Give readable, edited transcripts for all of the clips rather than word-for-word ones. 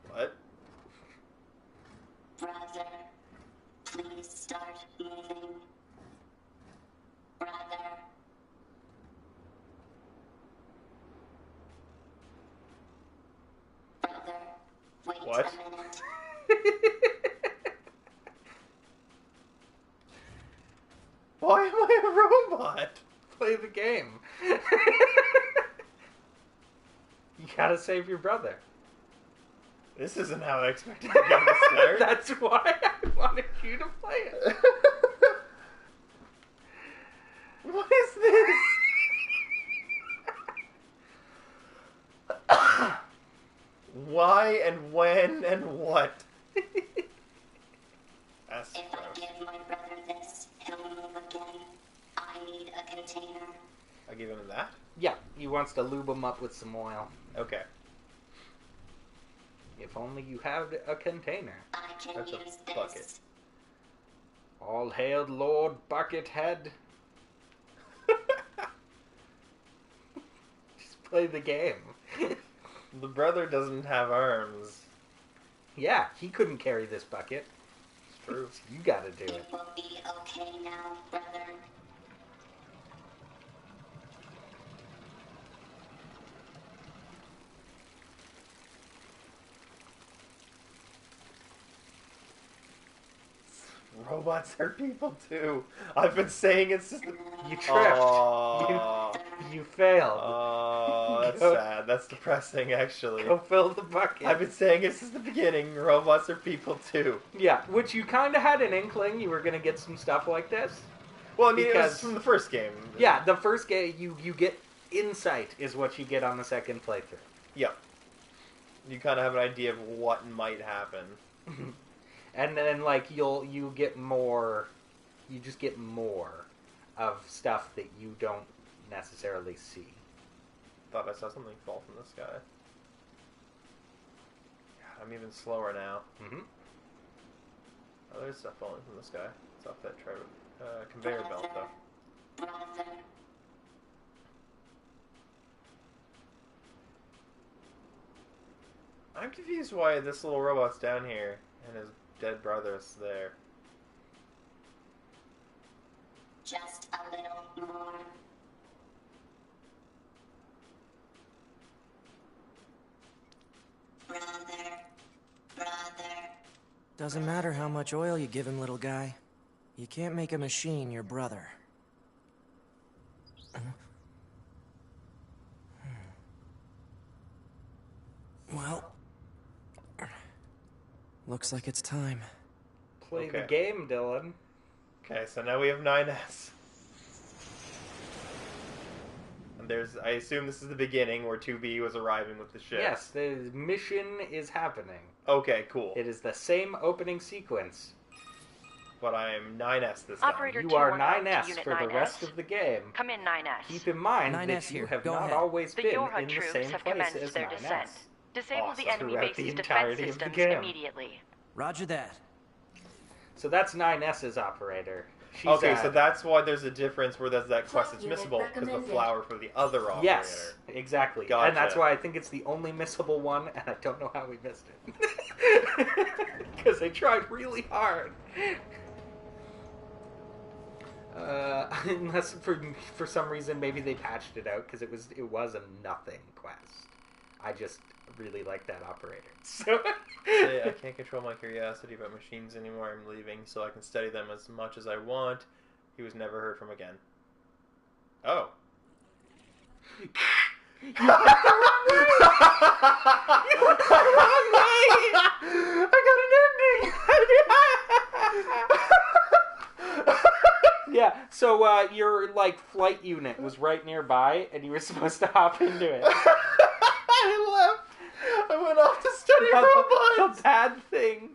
What? Brother, please start moving. Brother. Brother, wait What? a minute. Why am I a robot? Play the game. You gotta save your brother. This isn't how I expected the game to start. That's why I wanted you to play it. What is this? Why and when and what? That's If I give my brother this, he'll move again. I need a container. I give him that? Yeah, he wants to lube him up with some oil. Okay. If only you had a container. I can That's a use bucket. this. All hail Lord Buckethead. Just play the game. The brother doesn't have arms. Yeah, he couldn't carry this bucket. It's true. You gotta do it. It will be okay now, brother. Robots are people too. I've been saying it's just... You tripped. Oh, You failed. that's Go- sad. That's depressing, actually. Go fill the bucket. I've been saying it since the beginning. Robots are people too. Yeah, which you kind of had an inkling you were going to get some stuff like this. Well, I mean, it Because- was from the first game. Yeah, the first game, you get insight is what you get on the second playthrough. Yep. You kind of have an idea of what might happen. And then, like, you get more... You just get more of stuff that you don't necessarily see. Thought I saw something fall from the sky. God, I'm even slower now. Mm-hmm. Oh, there's stuff falling from the sky. It's off that conveyor belt, though. Brother. I'm confused why this little robot's down here and his dead brother's there. Just a little more. Brother. Brother. Doesn't matter how much oil you give him, little guy. You can't make a machine your brother. Well, looks like it's time. Play the Okay. game, Dylan. Okay, so now we have 9S. And I assume this is the beginning where 2B was arriving with the ship. Yes, the mission is happening. Okay, cool. It is the same opening sequence. But I am 9S this time. Operator You are 211 to 9S Unit for the 9S. rest of the game. Come in, 9S. Keep in mind 9S that you here. have Go not ahead. always The been Yorha in the troops same have place commenced as their 9S. descent. Disable the Awesome. enemy Throughout the base's defense entirety of the systems game. immediately. Roger that. So that's 9S's operator. She's Okay, at- so that's why there's a difference where there's that quest that's Unit missable, because the recommended. flower for the other operator. Yes, exactly. Gotcha. And that's why I think it's the only missable one, and I don't know how we missed it. Because they tried really hard. Unless for some reason maybe they patched it out, because it was a nothing quest. I just really like that operator. So Say, I can't control my curiosity about machines anymore. I'm leaving so I can study them as much as I want. He was never heard from again. Oh. Yeah, so your like flight unit was right nearby, and you were supposed to hop into it. I left. I went off to study The robots. bad thing.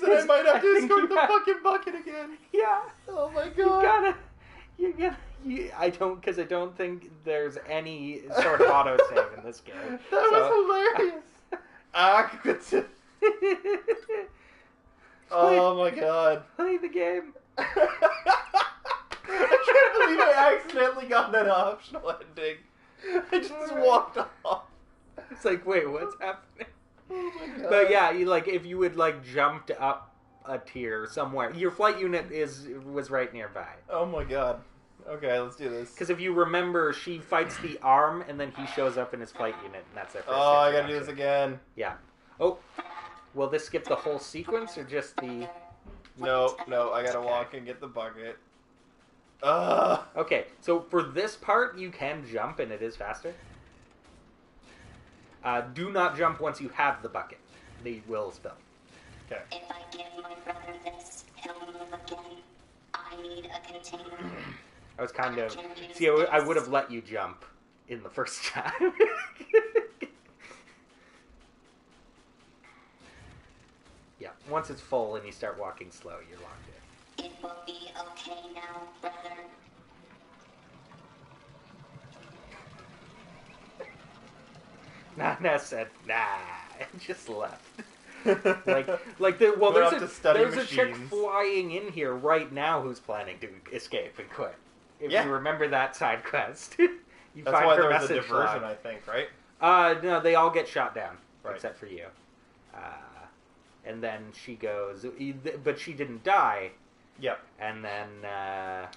So I might have to I think escort you the have- fucking bucket again. Yeah. Oh my You god. I don't think there's any sort of autosave in this game. That was hilarious. Ah, oh my god. Play the game. I can't believe I accidentally got that optional ending. I just walked off. It's like, wait, what's happening? Oh my god. But yeah, if you would jumped up a tier somewhere, your flight unit was right nearby. Oh my god. Okay, let's do this. Because if you remember, she fights the arm, and then he shows up in his flight unit, and that's their first Oh, I gotta do this introduction. again. Yeah. Oh, will this skip the whole sequence, or just the... No, I gotta walk and get the bucket. Ugh. Okay, so for this part, you can jump, and it is faster. Do not jump once you have the bucket. They will spill. Okay. If I give my brother this, he'll move again. I need a container. I was kind of... See, I would have let you jump in the first time. Yeah, once it's full and you start walking slow, you're locked in. It will be okay now, brother. Nana said, nah, and just left. Went There's off to study a chick machines. flying in here right now who's planning to escape and quit. If Yeah. you remember that side quest, you That's find why her there was a message diversion, log. I think, right? No, they all get shot down, Right. except for you. And then she goes, but she didn't die. Yep. And then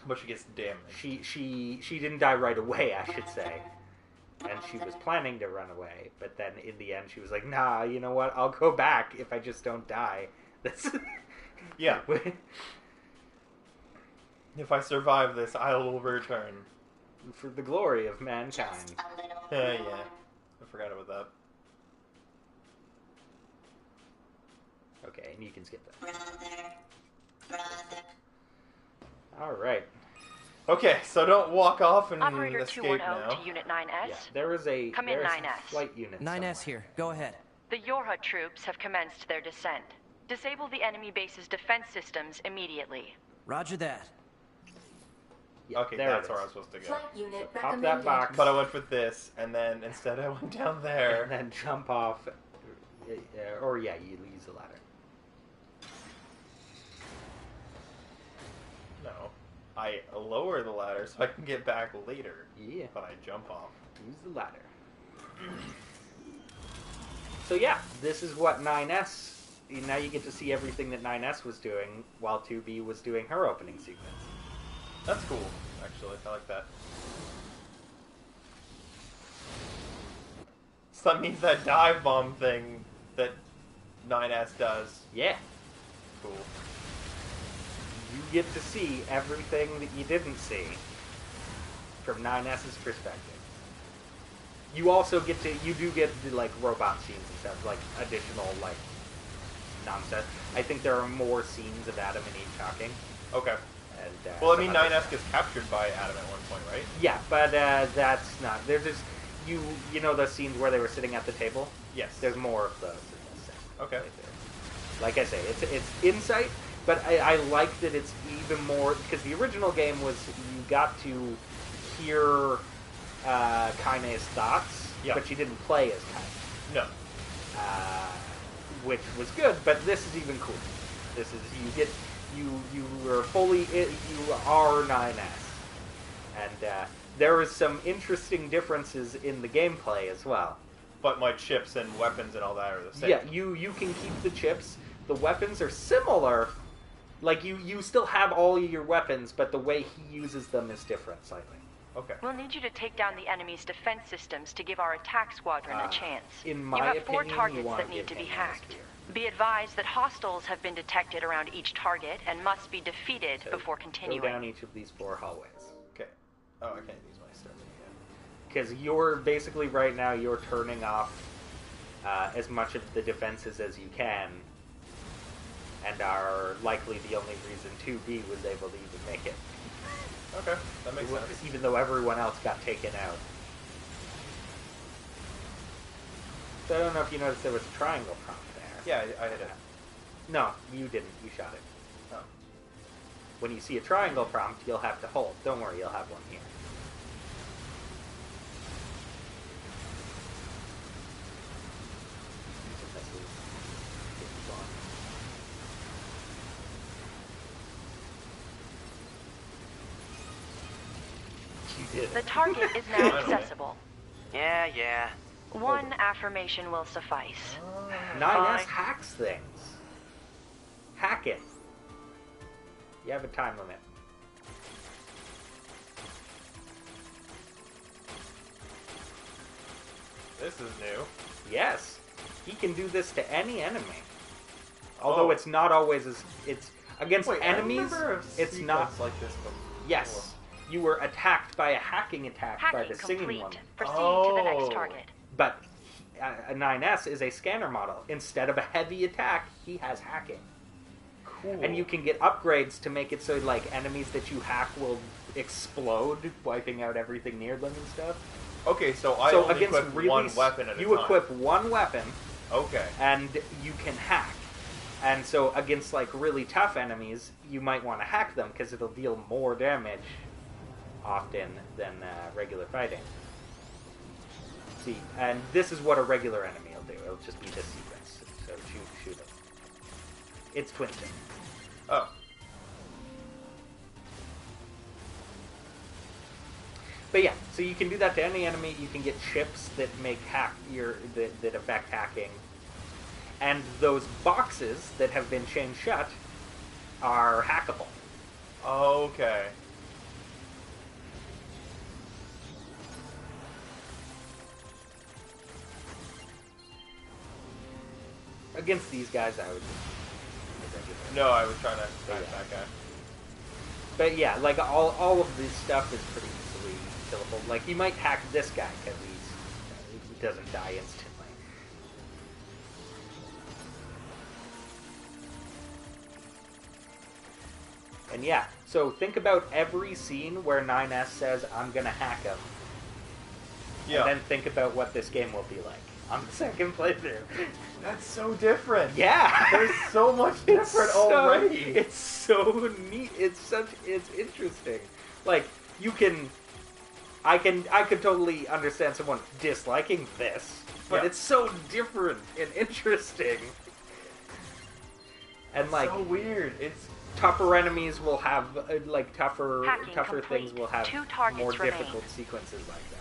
But she gets damaged. she didn't die right away, I should say. And she was planning to run away, but then in the end she was like, nah, you know what, I'll go back if I just don't die. That's Yeah. If I survive this, I will return. for the glory of mankind. Just a little Yeah. more. I forgot about that. Okay, and you can skip that. Brother. Alright. Okay, so don't walk off and Operator escape 210 now. to Unit 9S. Yeah, there is a Come in, there's a 9S. flight unit 9S somewhere. here. Go ahead. The Yorha troops have commenced their descent. Disable the enemy base's defense systems immediately. Roger that. Yeah, Okay, there that's it where I is. was supposed to go. Flight unit Pop recommended. that box. But I went for this, and then instead I went down there. And then jump off. Or yeah, you use the ladder. No. I lower the ladder so I can get back later. Yeah, But I jump off. use the ladder. So yeah, this is what 9S... Now you get to see everything that 9S was doing while 2B was doing her opening sequence. That's cool, actually. I like that. So that means that dive bomb thing that 9S does. Yeah, Cool. you get to see everything that you didn't see from 9S's perspective. You also get to, you do get the, robot scenes and stuff, additional, nonsense. I think there are more scenes of Adam and Eve talking. Okay. And, Well, I some mean, other 9S stuff. gets captured by Adam at one point, right? Yeah, but that's not, there's just, you know the scenes where they were sitting at the table? Yes. There's more of those in this set. Okay. Like I say, it's insight, but I like that it's even more, because the original game was you got to hear Kaine's thoughts, Yeah. but you didn't play as Kaine, No. which was good. But this is even cooler. This is you are fully you are 9S, and there is some interesting differences in the gameplay as well. But my chips and weapons and all that are the same. Yeah, you can keep the chips. The weapons are similar. You still have all your weapons, but the way he uses them is different slightly. Okay. We'll need you to take down the enemy's defense systems to give our attack squadron a chance. In my you have 4 opinion, you targets want that to need to give be him hacked. this gear. Be advised that hostiles have been detected around each target and must be defeated So before Go continuing. down each of these 4 hallways. Okay. Oh, I can't use my stuff again. Because you're basically right now you're turning off as much of the defenses as you can, and are likely the only reason 2B was able to even make it. Okay, that makes sense. Even though everyone else got taken out. So I don't know if you noticed there was a triangle prompt there. Yeah, I hit it. No, you didn't. You shot it. Oh. When you see a triangle prompt, you'll have to hold. Don't worry, you'll have one here. You did. The target is now Finally. accessible. Yeah. One affirmation will suffice. 9S hacks things. Hack it. You have a time limit. This is new. Yes. He can do this to any enemy. Although Oh. it's not always as... It's against Wait, enemies, I remember a it's not... sequence like this before. Yes. You were attacked by a hacking attack by Hacking the singing complete. one. Proceed to the next Oh. target. But a 9S is a scanner model. Instead of a heavy attack, he has hacking. Cool. And you can get upgrades to make it so, like, enemies that you hack will explode, wiping out everything near them and stuff. Okay, so I So only against equip really one weapon at a you time. equip one weapon, Okay. and you can hack. And so against, like, really tough enemies, you might want to hack them, because it'll deal more damage often than regular fighting. See, and this is what a regular enemy will do. It'll just be this sequence. So shoot them. It's twin stick. Oh. But yeah, so you can do that to any enemy. You can get chips that make that affect hacking, and those boxes that have been chained shut are hackable. Okay. Against these guys, I would just... No, I was trying to attack Yeah. that guy. But yeah, like all of this stuff is pretty easily killable. Like you might hack this guy because he doesn't die instantly. And yeah, so think about every scene where 9S says, "I'm gonna hack him," Yeah. and then think about what this game will be like on the second playthrough. That's so different. Yeah, There's so much It's different so- already. It's so neat. It's interesting. Like you can, I could totally understand someone disliking this, but Yeah. it's so different and interesting. And like so weird. It's tougher enemies will have like tougher Hacking things complete. will have 2 targets more remain. difficult sequences like that.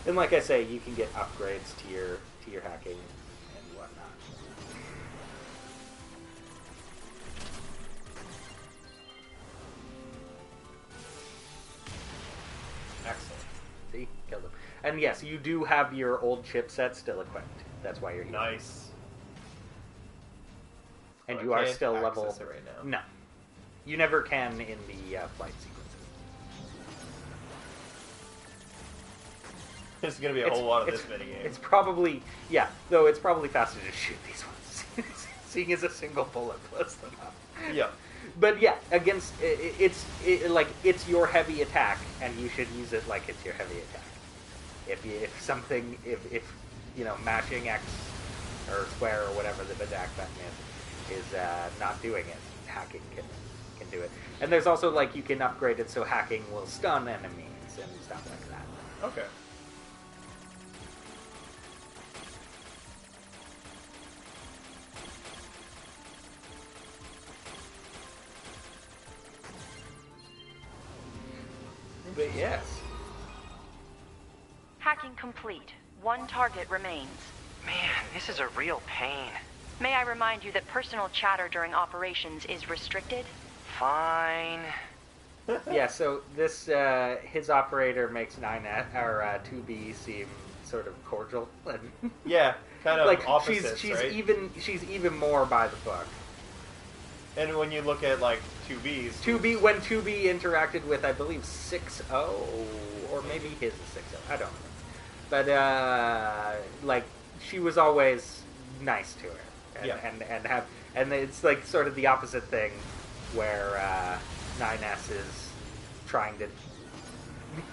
And like I say, you can get upgrades to your hacking and whatnot. excellent. See? Killed him. And yes, you do have your old chipset still equipped. That's why you're here. Nice. And So you I are can't still access level... it right now. No. You never can in the flight sequences. There's gonna be a whole lot of this minigame. It's probably... Yeah, though it's probably faster to shoot these ones. Seeing as a single bullet blows them up. Yeah. But yeah, against... It's your heavy attack, and you should use it like it's your heavy attack. If mashing X or square or whatever the attack button is not doing it, hacking can do it. And there's also like you can upgrade it so hacking will stun enemies and stuff like that. Okay. But yes, Hacking complete. 1 target remains. Man, this is a real pain. May I remind you that personal chatter during operations is restricted? Fine. yeah. So this his operator makes 2B seem sort of cordial and Yeah, kind of like opposites, she's right? even more by the book. And when you look at like 2Bs, 2B when 2B interacted with I believe 6-0 or maybe his is 6-0. I don't know. But like she was always nice to her. And, Yeah. and it's like sort of the opposite thing where 9S is trying to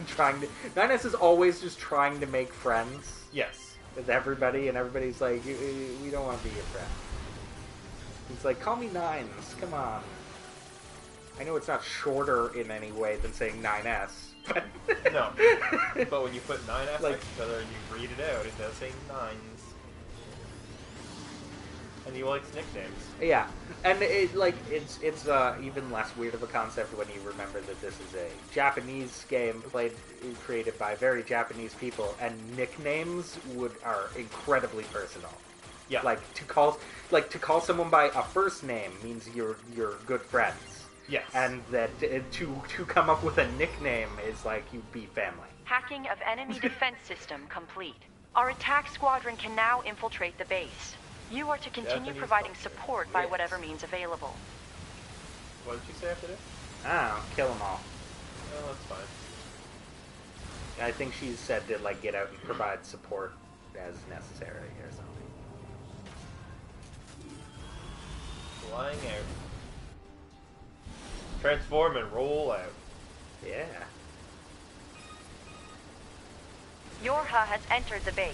trying to... 9S is always just trying to make friends Yes. with everybody, and everybody's like, we don't want to be your friend. He's like, call me Nines, come on. I know it's not shorter in any way than saying 9S, but... No. But when you put 9S Like- next to each other and you read it out, it does say 9s. And he likes nicknames. Yeah, and it's even less weird of a concept when you remember that this is a Japanese game created by very Japanese people, and nicknames are incredibly personal. Yeah. Like to call someone by a first name means you're good friends. Yes. And that to come up with a nickname is like you'd be family. Hacking of enemy defense system complete. Our attack squadron can now infiltrate the base. You are to continue Japanese providing culture. support by Yes. whatever means available. What did you say after this? Oh, kill them all. Oh, that's fine. I think she said to like get out and provide support as necessary or something. Flying out. Transform and roll out. Yeah. Yorha has entered the base.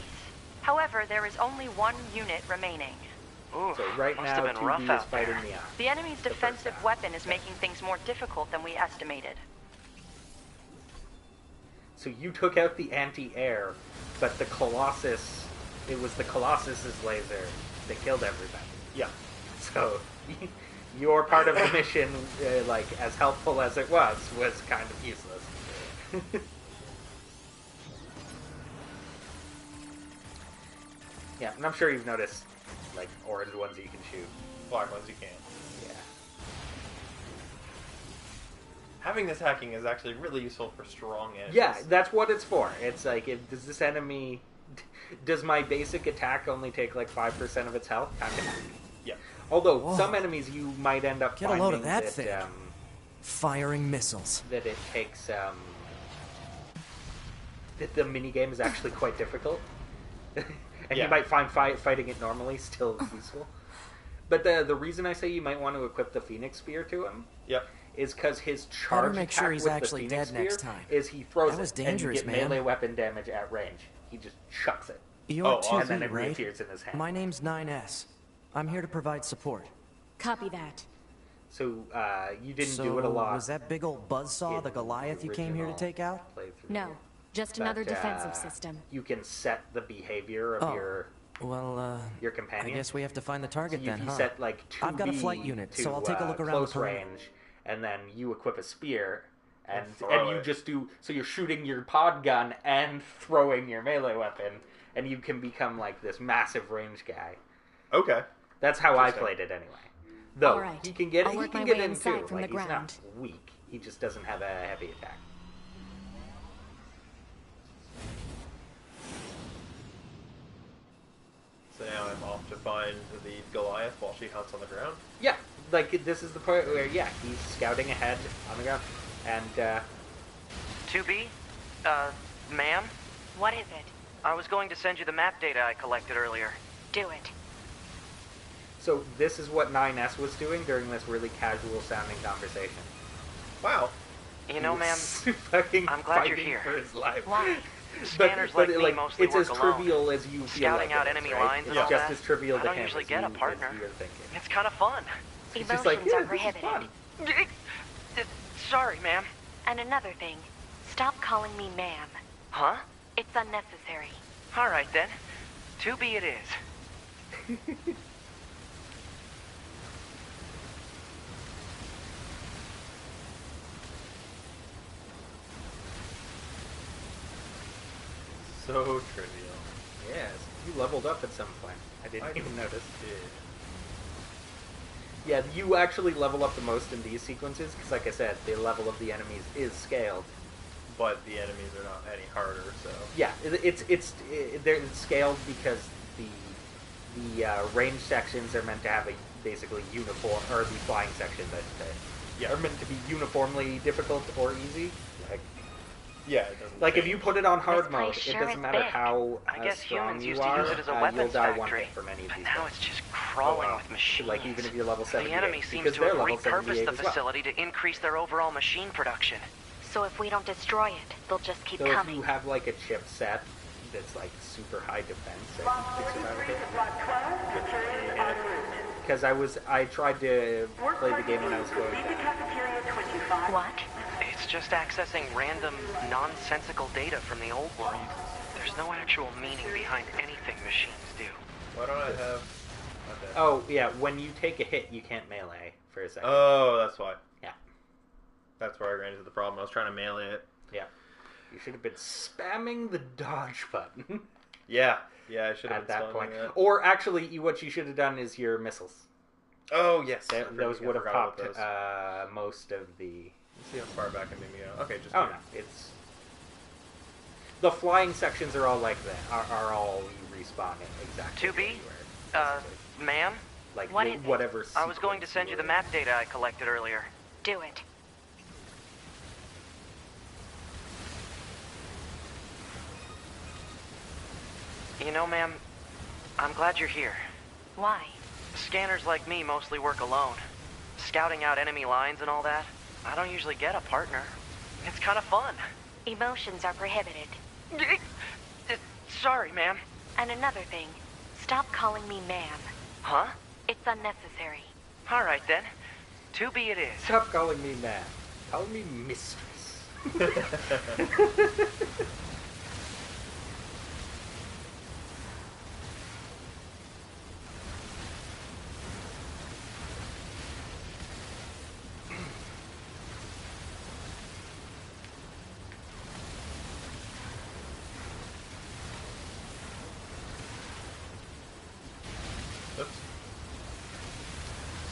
However, there is only one unit remaining. Ooh, So right must now, have been rough 2B is out fighting there. Neon. The enemy's The first defensive half. weapon is making things more difficult than we estimated. So you took out the anti-air, but the Colossus, it was the Colossus's laser that killed everybody. Yeah. So your part of the mission, like as helpful as it was kind of useless. Yeah, and I'm sure you've noticed, like, orange ones that you can shoot. Black ones you can't. Yeah. Having this hacking is actually really useful for strong enemies. Yeah, does what it's for. It's like, does this enemy... Does my basic attack only take, like, 5% of its health? Kind of. Yeah. Although, Whoa. some enemies you might end up Get a finding load of that thing. Firing missiles. that it takes, that the minigame is actually quite difficult. And Yeah. you might find fighting it normally still useful. But the reason I say you might want to equip the Phoenix Spear to him Yep. is because his charge make sure attack he's with actually the Phoenix dead next Spear time. is he throws That was it and dangerous, you get man. melee weapon damage at range. He just chucks it. You're Oh, 2B, and then it right? reappears in his hand. My name's 9S. I'm here to provide support. Copy that. So you didn't So, do it a lot. was that big old buzzsaw in the Goliath you came here to original take out? playthrough. No, just But, another defensive system. You can set the behavior of Oh. your Well, I companion. guess we have to find the target So then, you huh? set like 2B I've got a flight unit, to, so I'll take a look around close the perimeter. range, and then you equip a spear, and throw you it. just do so. You're shooting your pod gun and throwing your melee weapon, and you can become like this massive range guy. Okay. That's how I Interesting. played it anyway. Though All right. he can get I'll he work can my get way in inside too. from Like the he's ground. not weak. He just doesn't have a heavy attack. So now I'm off to find the Goliath while she hunts on the ground. Yeah, like this is the part where he's scouting ahead on the ground, and 2B? Ma'am? What is it? I was going to send you the map data I collected earlier. Do it. so this is what 9S was doing during this really casual sounding conversation. Wow. You know, He ma'am, was fucking I'm glad you're fighting here. for his life. Why? scanners like me mostly it's work as alone. trivial as you feel Scouting like out it is, enemy right? lines and It's all just that. as trivial I to don't him usually as get a you- partner. as you're thinking. it's kind of fun. He's Emotions just like, yeah, are this is prohibited. fun. Sorry, ma'am. And another thing, stop calling me ma'am. Huh? It's unnecessary. All right, then. 2B it is. So trivial. Yes, you leveled up at some point. I didn't even notice. Yeah, you actually level up the most in these sequences because, like I said, the level of the enemies is scaled. But the enemies are not any harder, so. Yeah, they're scaled because the range sections are meant to have a basically uniform, or the flying sections, I should say, Yeah. are meant to be uniformly difficult or easy. Yeah, it doesn't. Like if you put it on hard This mode, place it sure doesn't is matter big. how I guess strong humans you used are, to use it as a you'll weapons die one factory. hit from any of But these now things. it's just crawling wow. with machines. Like even if you're level the 78, enemy seems because to they're have level repurposed 78 the as well. facility to increase their overall machine production. So if we don't destroy it, they'll just keep So if coming. you have like a chipset that's like super high defense, I think you could survive it. Because I tried to play the game when I was going down. What? It's just accessing random, nonsensical data from the old world. There's no actual meaning behind anything machines do. Why don't I have... Okay. Oh, yeah, when you take a hit, you can't melee for a second. Oh, that's why. Yeah. That's where I ran into the problem. I was trying to melee it. Yeah. You should have been spamming the dodge button. Yeah. Yeah, I should have at been that point. spamming it. Or actually, what you should have done is your missiles. Oh, yes. Those would have forgot popped about those. most of the... Let's see how far back I made me go. Okay, just... Oh, no. It's... The flying sections are all like that. Are all you respawn in exactly 2B? where you were, basically. Ma'am? Like, What is it? whatever I was going to send you the map data I collected earlier. Do it. You know, ma'am, I'm glad you're here. Why? Scanners like me mostly work alone. Scouting out enemy lines and all that. I don't usually get a partner. It's kind of fun. Emotions are prohibited. Sorry, ma'am. And another thing, stop calling me ma'am. Huh? It's unnecessary. All right, then. 2B it is. Stop calling me man. Call me mistress. Oops.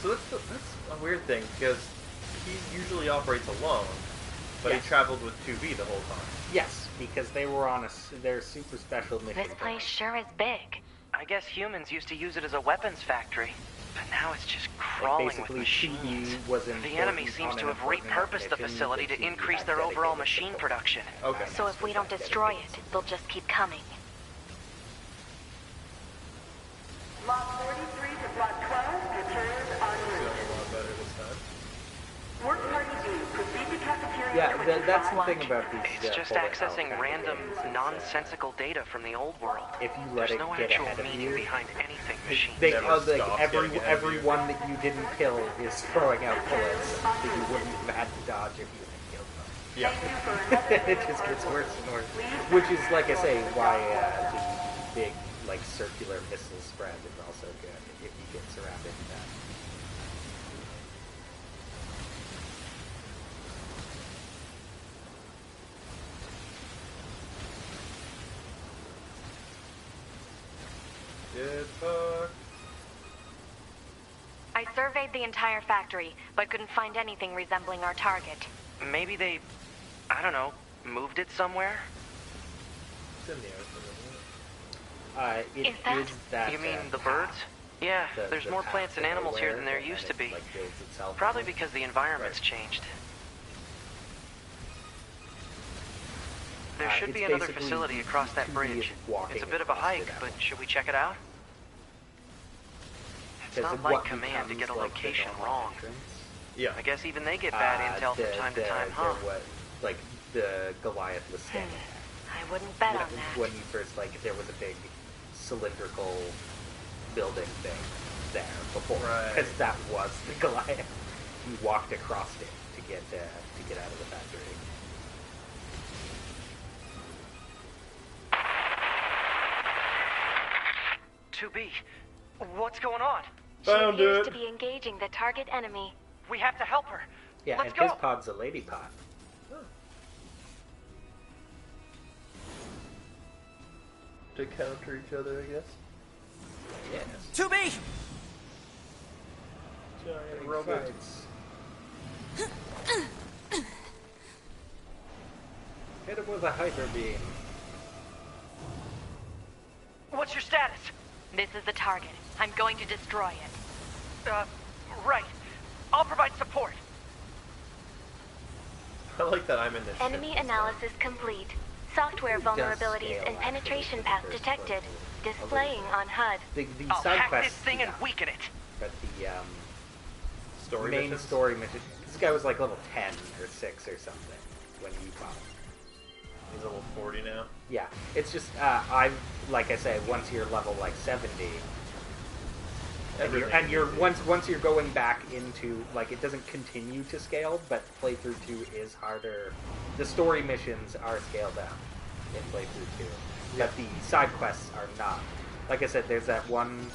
So that's a weird thing, because he usually operates alone, but Yes. he traveled with 2B the whole time. Yes, because they were on their super special mission. This place sure is big. I guess humans used to use it as a weapons factory. But now it's just crawling with basically, machines. 2B was important The enemy seems on to an have important repurposed the mission facility that to 2B increase had their overall dedicated machine to. production. Okay. So if we don't destroy it, they'll just keep coming. Lot 43 to Block 12, materials en It's route. going a lot better this time. Work Party B, proceed to cafeteria Yeah, 25. that's the thing about these. It's just bullet accessing hell kind of random, games is, nonsensical data from the old world. If you let There's it no get actual ahead of meaning you, behind anything machines they Never like stops every getting ahead of you. one that you didn't kill is throwing out bullets that you wouldn't have had to dodge if you had killed them. Yeah. Thank you for another It just gets worse and worse. Which is, like I say, why the big, like, circular missile spread is also good if you get surrounded in that. Get fucked. I surveyed the entire factory, but couldn't find anything resembling our target. Maybe they, I don't know, moved it somewhere? It's in the open, isn't it? It Is that- is that. You mean the path. birds? Yeah, there's The more path plants and to animals here nowhere, than there and then used to it, be. like, builds itself Probably in. because the environment's Right. changed. There should It's be another basically facility across that 2B bridge. is walking It's a bit of a across hike, it but out. should we check it out? It's Because not of like what command to get a becomes, like, the location normal wrong. entrance. Yeah. I guess even they get bad intel from time to time, huh? Like the Goliath was standing I wouldn't bet there. on that. When you first there was a big cylindrical building thing there before, Right. because that was the Goliath. You walked across it to get out of the factory. 2B, what's going on? She Found appears it. to be engaging the target enemy. We have to help her. Yeah, Let's and go. his pod's a lady pod. To counter each other, I guess. Yes. To me! Giant Robots. Hit him with a hyper beam. What's your status? This is the target. I'm going to destroy it. Right. I'll provide support. I like that I'm in this Enemy shit. analysis complete. Software It does vulnerabilities scale and actually penetration in path the first detected. place. Displaying on HUD. The I'll side hack quests, this thing and yeah, weaken it. but the Story main missions? story mission. This guy was like level 10 or 6 or something. when you bought him. He's level 40 now. Yeah, it's just like I say, once you're level like 70, and you're once you're going back into like it doesn't continue to scale, but playthrough 2 is harder. The story missions are scaled down in playthrough 2, but the side quests are not. Like I said, there's that one.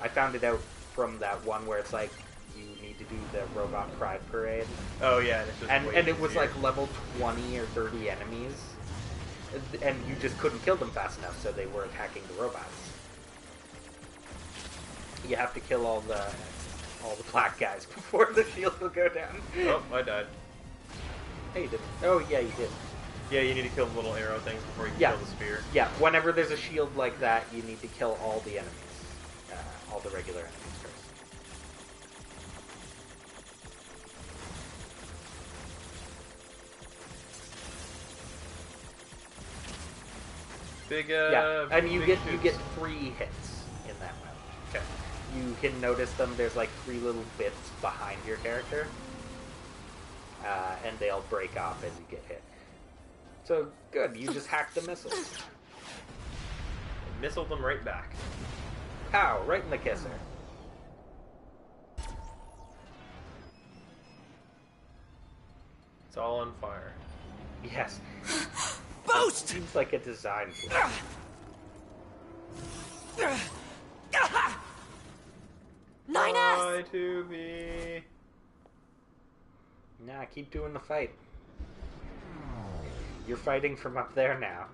I found it out from that one where it's like you need to do the robot pride parade. Oh yeah, and it's just and it was like level 20 or 30 enemies, and you just couldn't kill them fast enough, so they were attacking the robots. You have to kill all the black guys before the shield will go down. Oh, I died. Hey, you didn't. Oh yeah, you did. Yeah, you need to kill the little arrow things before you can kill the spear. Yeah, whenever there's a shield like that, you need to kill all the enemies. All the regular enemies first. Big and you big get 3 hits in that round. Okay. You can notice them. There's like 3 little bits behind your character, and they'll break off as you get hit. So good. You just hack the missiles. Missile them right back. Pow! Right in the kisser. It's all on fire. Yes. Boost! Seems like a design flaw. Try to be. Nah, keep doing the fight. You're fighting from up there now.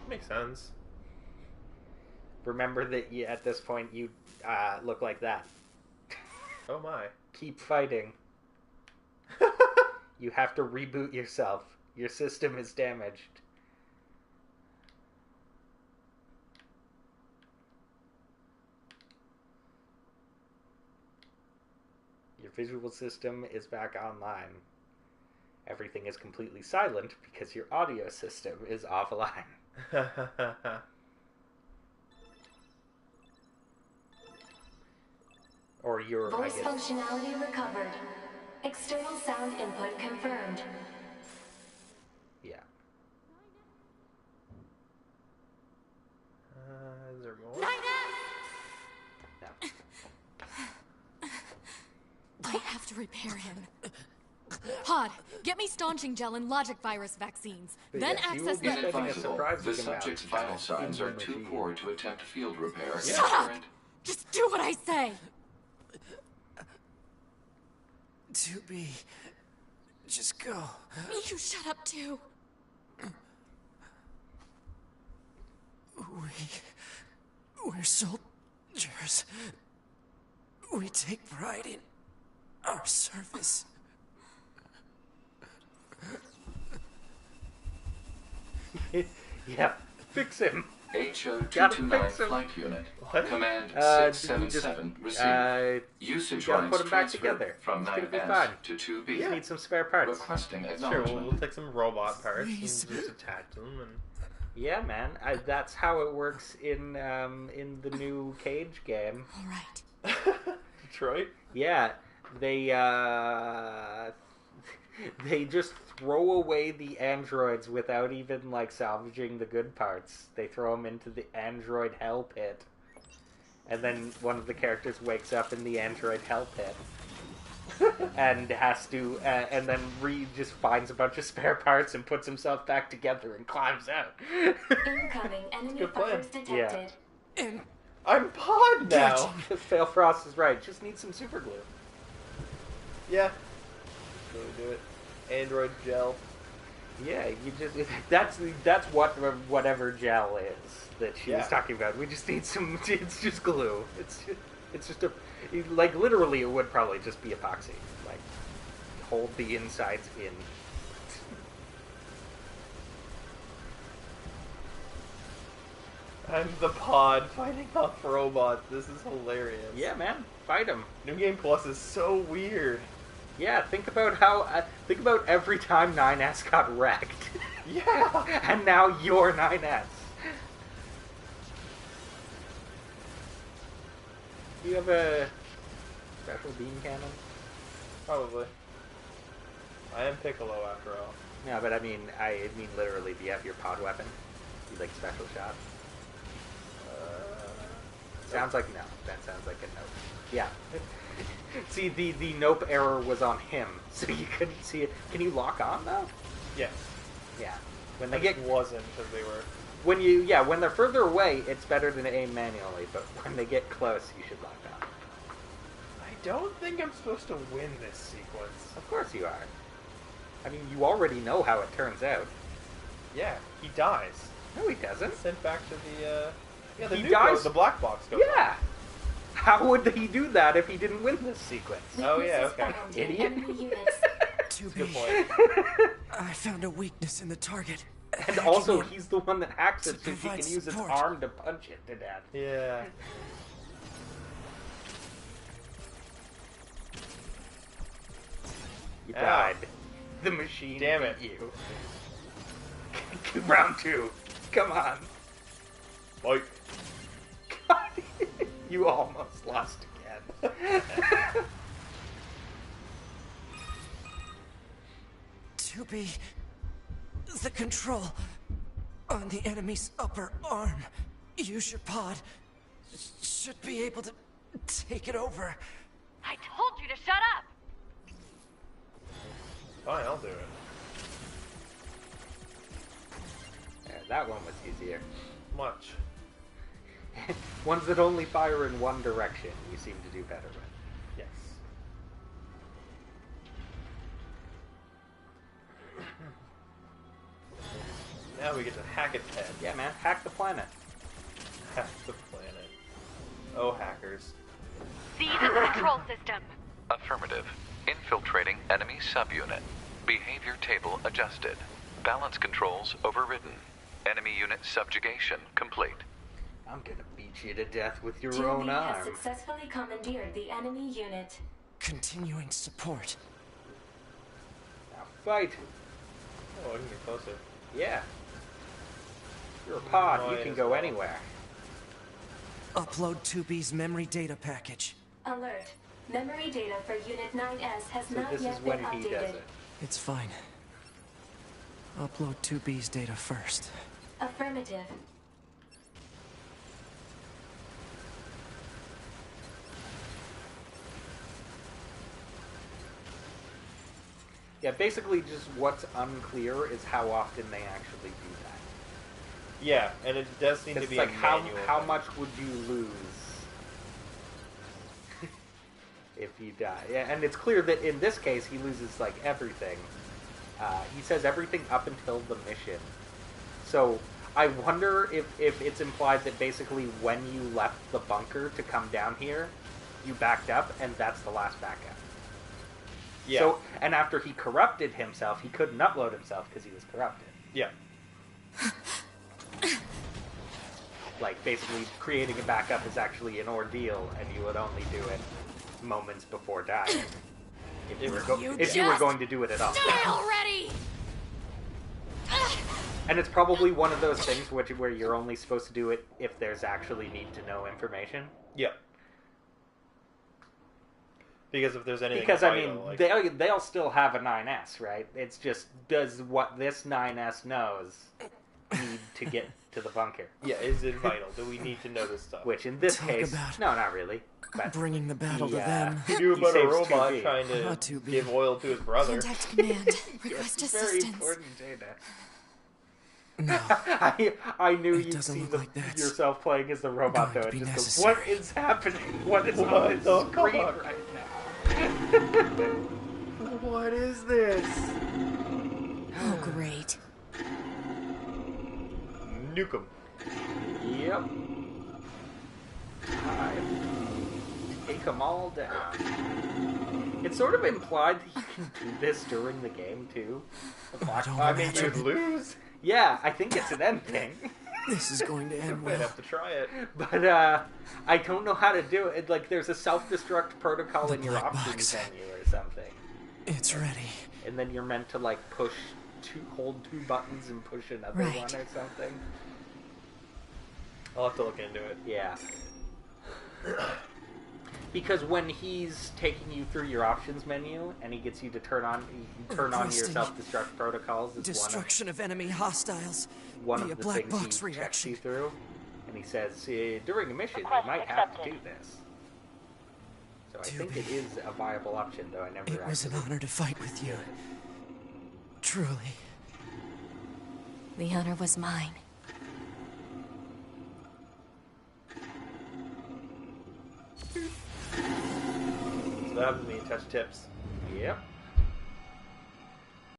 Makes sense. Remember that at this point you look like that. Oh my. Keep fighting. You have to reboot yourself. Your system is damaged. Your visual system is back online. Everything is completely silent because your audio system is offline. Or your Voice functionality recovered. External sound input confirmed. Yeah. Is there more? No. I have to repair him. Hod, get me staunching gel and logic virus vaccines. But then yes, access you will be the... spending a surprising The subject's amount vital signs in are the too machine. poor to attempt field repair. Shut up! Just do what I say! To be. Just go. You shut up too. We're soldiers. We take pride in our service. Yeah, fix him. HO-229 flight unit. What? Command Just, 677 received. Usage you gotta lines put them back transferred together. from It's gonna be 9S fine. to 2B. You just need some spare parts. Requesting Sure, acknowledgement. we'll take some robot parts and Please. just attach them and... Yeah, man. That's how it works in the new Cage game. All right. Detroit? Yeah, they just throw away the androids without even like salvaging the good parts. They throw them into the android hell pit, and then one of the characters wakes up in the android hell pit. And has to, and then just finds a bunch of spare parts and puts himself back together and climbs out. Incoming enemy good plan. fires detected. And I'm Pod now! Fail Frost is right. Just need some super glue. Yeah. Really do it. Android gel. Yeah, you just that's what whatever gel is that she was Yeah. talking about. We just need some. It's just glue. It's just a like literally it would probably just be epoxy. Like hold the insides in. I'm the Pod fighting off robots. This is hilarious. Yeah, man, fight them. New Game Plus is so weird. Yeah, think about how think about every time 9S got wrecked, Yeah! and now you're 9S. Do you have a special beam cannon? Probably. I am Piccolo after all. No, but I mean literally, do you have your pod weapon? You like special shot? Sounds like no. That sounds like a nope. Yeah. See, the nope error was on him, so you couldn't see it. Can you lock on, though? Yes. Yeah. When they get wasn't, because they were... When they're further away, it's better than aim manually, but when they get close, you should lock on. I don't think I'm supposed to win this sequence. Of course you are. I mean, you already know how it turns out. Yeah, he dies. No, he doesn't. Sent back to the, the he nuke dies. the black box goes Yeah. on. How would he do that if he didn't win this sequence? Oh, yeah, okay. Idiot. Good point. I found a weakness in the target. And Hacking also, in he's the one that hacks it, to so he can provide use its support. arm to punch it to death. Yeah. You Ow. died. The machine Damn beat it. you. Round 2. Come on. Like, God, you almost lost again. To be the control on the enemy's upper arm. Use your pod. Should be able to take it over. I told you to shut up! fine, I'll do it. Yeah, that one was easier. Much. Ones that only fire in one direction, you seem to do better with. Yes. Now we get to hack its head. Yeah, man, hack the planet. Hack the planet. Oh, hackers. Seize the control system. Affirmative. Infiltrating enemy subunit. Behavior table adjusted. Balance controls overridden. Enemy unit subjugation complete. I'm gonna beat you to death with your 2B own has arm. successfully commandeered the enemy unit. Continuing support. Now fight. Oh, I can get closer. Yeah. You're a pod, Oh, you yeah, can as go well. anywhere. Upload 2B's memory data package. Alert. Memory data for Unit 9S has So not this yet is when been he does updated. it. It's fine. Upload 2B's data first. Affirmative. Yeah, basically just what's unclear is how often they actually do that. Yeah, and it does need to It's be like a how manual thing. much would you lose if you die? Yeah, and it's clear that in this case he loses like everything. He says everything up until the mission. So I wonder if it's implied that basically when you left the bunker to come down here, you backed up, and that's the last backup. Yeah. So, and after he corrupted himself, he couldn't upload himself because he was corrupted. Yeah. Like, basically, creating a backup is actually an ordeal, and you would only do it moments before dying. If you were going to do it at all. Die already! And it's probably one of those things where you're only supposed to do it if there's actually need to know information. Yeah. Because if there's anything Because, vital, I mean, like... they'll still have a 9S, right? It's just, does what this 9S knows need to get to the bunker? Yeah, is it vital? Do we need to know this stuff? Which, in this Talk case... about No, not really. But bringing the battle to he, them. He knew he about a saves robot 2B. trying to Not 2B. give oil to his brother. Contact command. Request Yes, very assistance. important data. No. I knew It you'd doesn't see look like that's yourself playing as the robot, though. going to It be just goes, necessary. what is happening? What is What on the the screen fuck? right now? What is this? Oh, great. Nuke him. Yep. Take them all down. It's sort of implied that you can do this during the game, too. The black don't box. I mean, imagine. you'd lose. Yeah, I think it's an end thing. This is going to end Might well. have to try it. But, I don't know how to do it. Like, there's a self-destruct protocol The in your black options box. menu or something. It's ready. And then you're meant to, like, hold two buttons and push another Right. one or something. I'll have to look into it. Yeah. Because when he's taking you through your options menu and he gets you to turn on your self-destruct protocols, it's destruction of enemy hostiles one via of the black things box he checks reaction. you through. And he says, during a mission, you Request might have to accepted. do this. So I think it is a viable option, though I never It was an honor to fight with you. Truly. The honor was mine. So that happens when you touch tips. Yep.